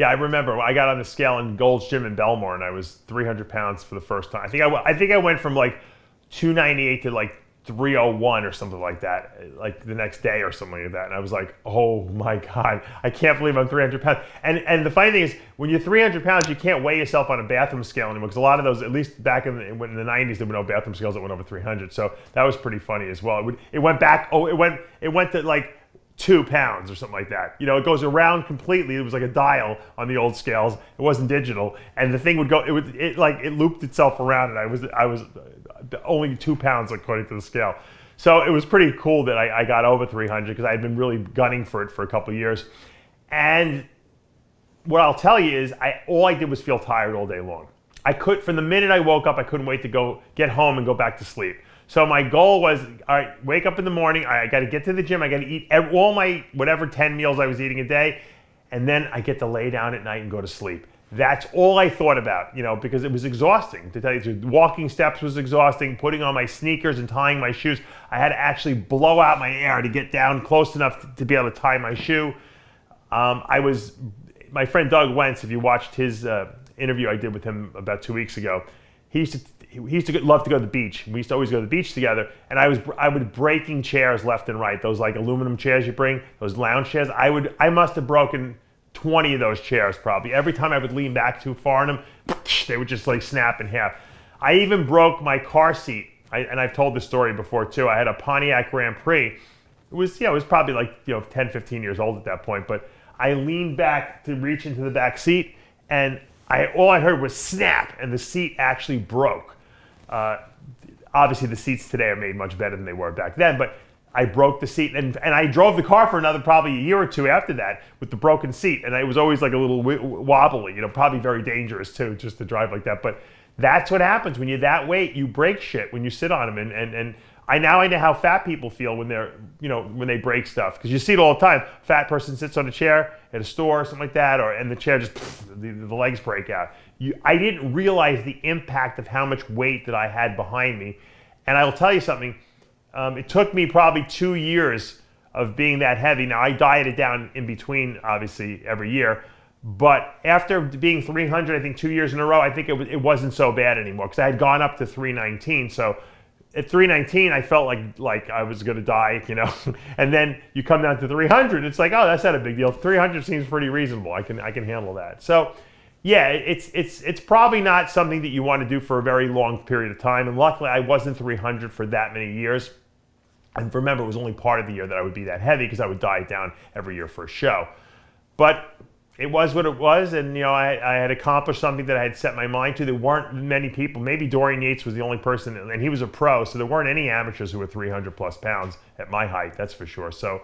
Yeah, I remember I got on the scale in Gold's Gym in Belmore, and I was 300 pounds for the first time. I think I went from like 298 to like 301 or something like that, like the next day or something like that. And I was like, oh my God, I can't believe I'm 300 pounds. And the funny thing is, when you're 300 pounds, you can't weigh yourself on a bathroom scale anymore, because a lot of those, at least back in the 90s, there were no bathroom scales that went over 300. So that was pretty funny as well. It went back, it went to like 2 pounds or something like that. You know, it goes around completely. It was like a dial on the old scales. It wasn't digital, and the thing would go. It looped itself around, and I was only 2 pounds according to the scale. So it was pretty cool that I got over 300, because I had been really gunning for it for a couple of years. And what I'll tell you is, all I did was feel tired all day long. From the minute I woke up, I couldn't wait to go get home and go back to sleep. So my goal was, all right, wake up in the morning, I got to get to the gym, I got to eat all my whatever 10 meals I was eating a day, and then I get to lay down at night and go to sleep. That's all I thought about, you know, because it was exhausting, to tell you the truth. Walking steps was exhausting, putting on my sneakers and tying my shoes. I had to actually blow out my air to get down close enough to be able to tie my shoe. My friend Doug Wentz, if you watched his interview I did with him about 2 weeks ago, he used to love to go to the beach. We used to always go to the beach together, and I was breaking chairs left and right. Those like aluminum chairs you bring, those lounge chairs. I must have broken 20 of those chairs probably. Every time I would lean back too far in them, they would just like snap in half. I even broke my car seat, and I've told this story before too. I had a Pontiac Grand Prix. It was probably like 10, 15 years old at that point, but I leaned back to reach into the back seat, and all I heard was snap, and the seat actually broke. Obviously the seats today are made much better than they were back then, but I broke the seat, and I drove the car for another probably a year or two after that with the broken seat, and it was always like a little wobbly, probably very dangerous too, just to drive like that. But that's what happens when you're that weight. You break shit when you sit on them, and I know how fat people feel when they're, when they break stuff, because you see it all the time. Fat person sits on a chair at a store or something like that, and the chair just, the legs break out. I didn't realize the impact of how much weight that I had behind me, and I'll tell you something. It took me probably 2 years of being that heavy. Now, I dieted down in between, obviously, every year. But after being 300, I think 2 years in a row, I think it wasn't so bad anymore, because I had gone up to 319. So at 319, I felt like I was going to die, And then you come down to 300, it's like, oh, that's not a big deal. 300 seems pretty reasonable. I can handle that. So yeah, it's probably not something that you want to do for a very long period of time. And luckily, I wasn't 300 for that many years. And remember, it was only part of the year that I would be that heavy, because I would diet down every year for a show. But it was what it was, and I had accomplished something that I had set my mind to. There weren't many people. Maybe Dorian Yates was the only person, and he was a pro, so there weren't any amateurs who were 300 plus pounds at my height, that's for sure. So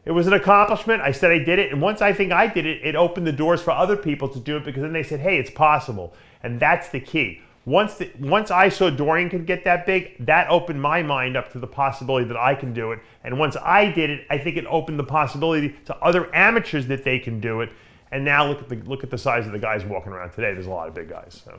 it was an accomplishment. I said I did it, and once I think I did it, it opened the doors for other people to do it, because then they said, hey, it's possible. And that's the key. Once I saw Dorian could get that big, that opened my mind up to the possibility that I can do it. And once I did it, I think it opened the possibility to other amateurs that they can do it. And now look at the size of the guys walking around today. There's a lot of big guys. So.